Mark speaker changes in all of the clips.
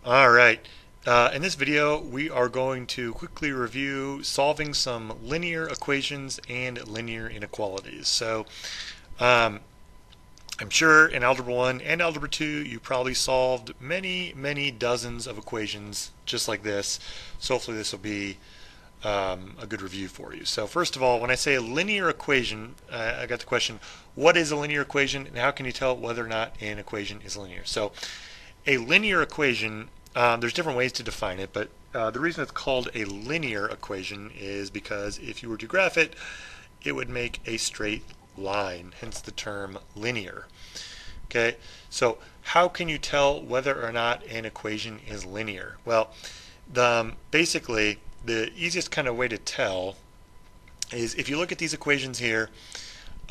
Speaker 1: All right. In this video, we are going to quickly review solving some linear equations and linear inequalities. Um, I'm sure in Algebra 1 and Algebra 2, you probably solved many dozens of equations just like this. So hopefully this will be a good review for you. So first of all, when I say a linear equation, I got the question, what is a linear equation and how can you tell whether or not an equation is linear? So a linear equation, there's different ways to define it, but the reason it's called a linear equation is because if you were to graph it, it would make a straight line, hence the term linear. Okay, so how can you tell whether or not an equation is linear? Well, basically, the easiest kind of way to tell is if you look at these equations here,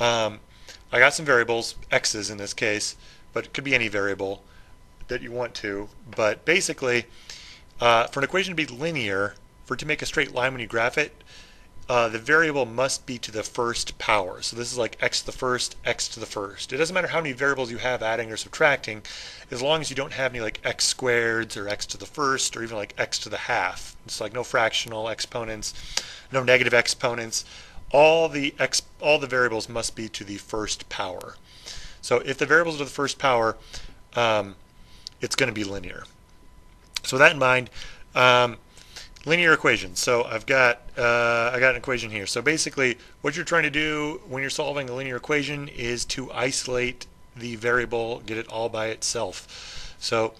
Speaker 1: um, I got some variables, x's in this case, but it could be any variable that you want to. But basically, for an equation to be linear, for it to make a straight line when you graph it, the variable must be to the first power. So this is like x to the first, x to the first. It doesn't matter how many variables you have adding or subtracting, as long as you don't have any like x squareds or x to the first or even like x to the half. It's like no fractional exponents, no negative exponents. All the variables must be to the first power. So if the variables are to the first power, um, it's going to be linear. So with that in mind, linear equations. So I got an equation here. So basically, what you're trying to do when you're solving a linear equation is to isolate the variable, get it all by itself. So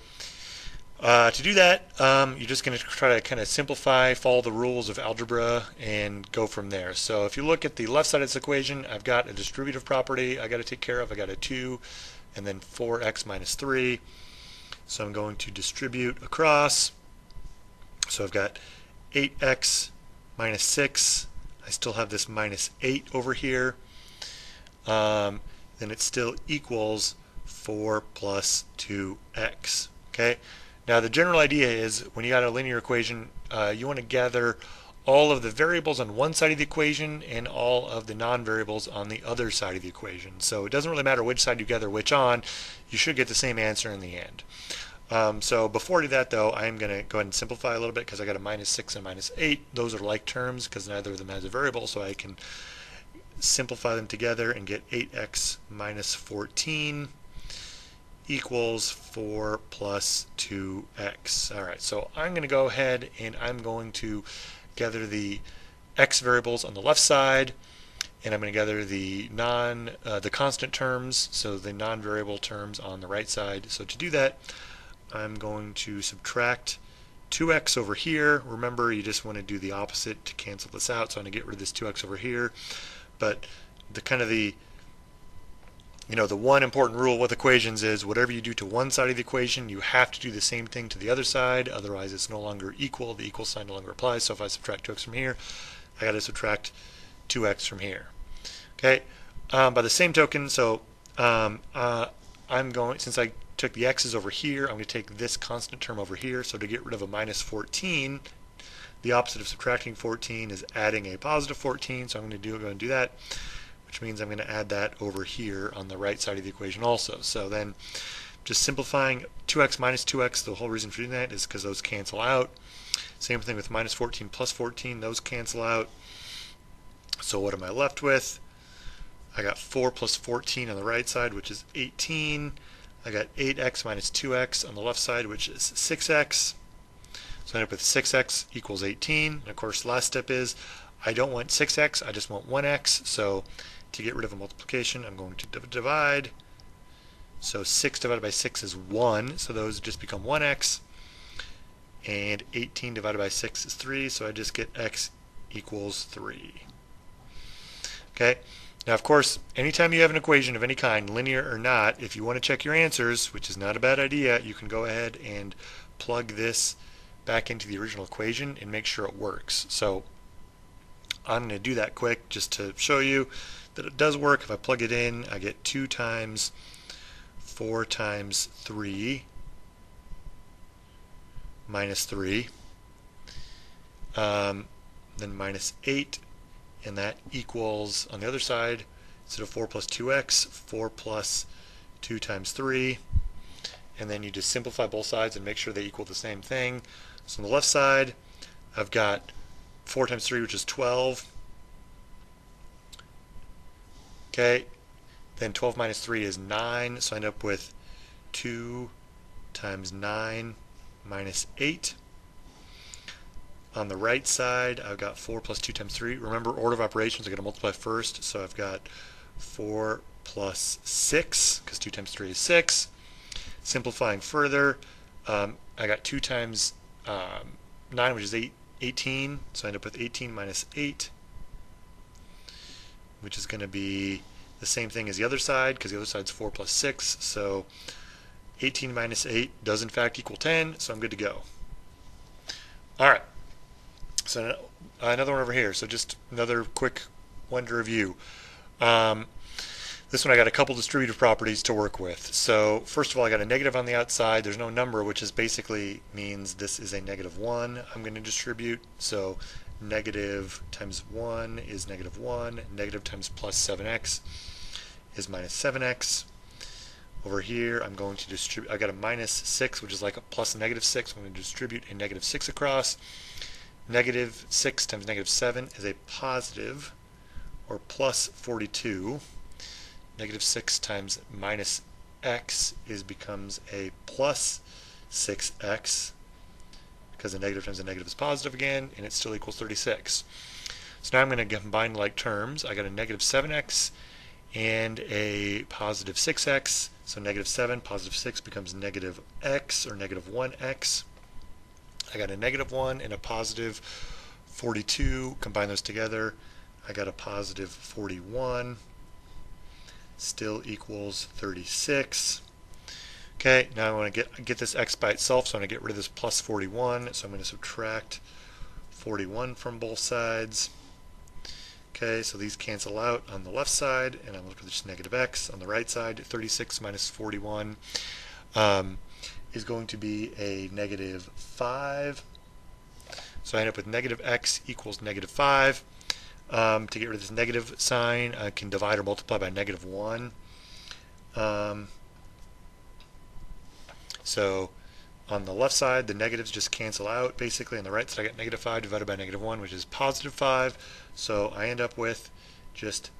Speaker 1: to do that, you're just going to try to kind of simplify, follow the rules of algebra, and go from there. So if you look at the left side of this equation, I've got a distributive property I got to take care of. I got a 2 and then 4x minus 3. So I'm going to distribute across. So I've got 8x minus 6. I still have this minus 8 over here. Then it still equals 4 plus 2x. Okay. Now the general idea is when you got a linear equation, you want to gather all of the variables on one side of the equation and all of the non-variables on the other side of the equation. So it doesn't really matter which side you gather which on, you should get the same answer in the end. So before I do that though, I'm going to go ahead and simplify a little bit because I got a minus 6 and minus 8. Those are like terms because neither of them has a variable, so I can simplify them together and get 8x minus 14 equals 4 plus 2x. Alright, so I'm going to go ahead and I'm going to gather the x variables on the left side, and I'm going to gather the constant terms, so the non-variable terms on the right side. So to do that, I'm going to subtract 2x over here. Remember, you just want to do the opposite to cancel this out, so I'm going to get rid of this 2x over here. But the one important rule with equations is whatever you do to one side of the equation, you have to do the same thing to the other side, otherwise it's no longer equal. The equal sign no longer applies. So if I subtract 2x from here, I got to subtract 2x from here. Okay. By the same token, so I'm going, since I took the x's over here, I'm going to take this constant term over here. So to get rid of a minus 14, the opposite of subtracting 14 is adding a positive 14. So I'm going to go and do that, which means I'm going to add that over here on the right side of the equation also. So then just simplifying 2x minus 2x, the whole reason for doing that is because those cancel out. Same thing with minus 14 plus 14, those cancel out. So what am I left with? I got 4 plus 14 on the right side, which is 18. I got 8x minus 2x on the left side, which is 6x. So I end up with 6x equals 18. And of course, the last step is I don't want 6x, I just want 1x. So to get rid of a multiplication, I'm going to divide. So 6 divided by 6 is 1, so those just become 1x. And 18 divided by 6 is 3, so I just get x equals 3. Okay. Now, of course, anytime you have an equation of any kind, linear or not, if you want to check your answers, which is not a bad idea, you can go ahead and plug this back into the original equation and make sure it works. So I'm going to do that quick just to show you that it does work. If I plug it in, I get 2 times 4 times 3 minus 3, then minus 8, and that equals, on the other side, instead of 4 plus 2x, 4 plus 2 times 3, and then you just simplify both sides and make sure they equal the same thing. So on the left side, I've got 4 times 3, which is 12. Okay, then 12 minus 3 is 9, so I end up with 2 times 9 minus 8. On the right side, I've got 4 plus 2 times 3. Remember, order of operations, I'm going to multiply first, so I've got 4 plus 6, because 2 times 3 is 6. Simplifying further, I got 2 times 9, which is 18, so I end up with 18 minus 8, which is going to be the same thing as the other side, because the other side's 4 plus 6, so 18 minus 8 does in fact equal 10, so I'm good to go. Alright, so another one over here, so just another quick one to review. This one I got a couple distributive properties to work with. So first of all, I got a negative on the outside. There's no number, which is basically means this is a negative 1 I'm going to distribute. So negative times 1 is negative 1. Negative times plus 7x is minus 7x. Over here, I'm going to distribute, I got a minus 6, which is like a plus a negative 6. I'm going to distribute a negative 6 across. Negative 6 times negative 7 is a positive, or plus 42. Negative 6 times minus x becomes a plus 6x, because a negative times a negative is positive again, and it still equals 36. So now I'm going to combine like terms. I got a negative 7x and a positive 6x. So negative 7, positive 6 becomes negative x, or negative 1x. I got a negative 1 and a positive 42. Combine those together. I got a positive 41. Still equals 36. Okay, now I want to get this x by itself, so I'm going to get rid of this plus 41. So I'm going to subtract 41 from both sides. Okay, so these cancel out on the left side, and I'm looking for just negative x. On the right side, 36 minus 41 is going to be a negative 5. So I end up with negative x equals negative 5. To get rid of this negative sign, I can divide or multiply by negative 1. So on the left side, the negatives just cancel out. Basically, on the right side, I got negative 5 divided by negative 1, which is positive 5. So I end up with just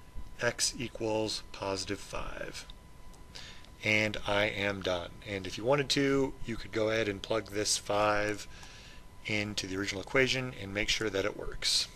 Speaker 1: x equals positive 5. And I am done. And if you wanted to, you could go ahead and plug this 5 into the original equation and make sure that it works.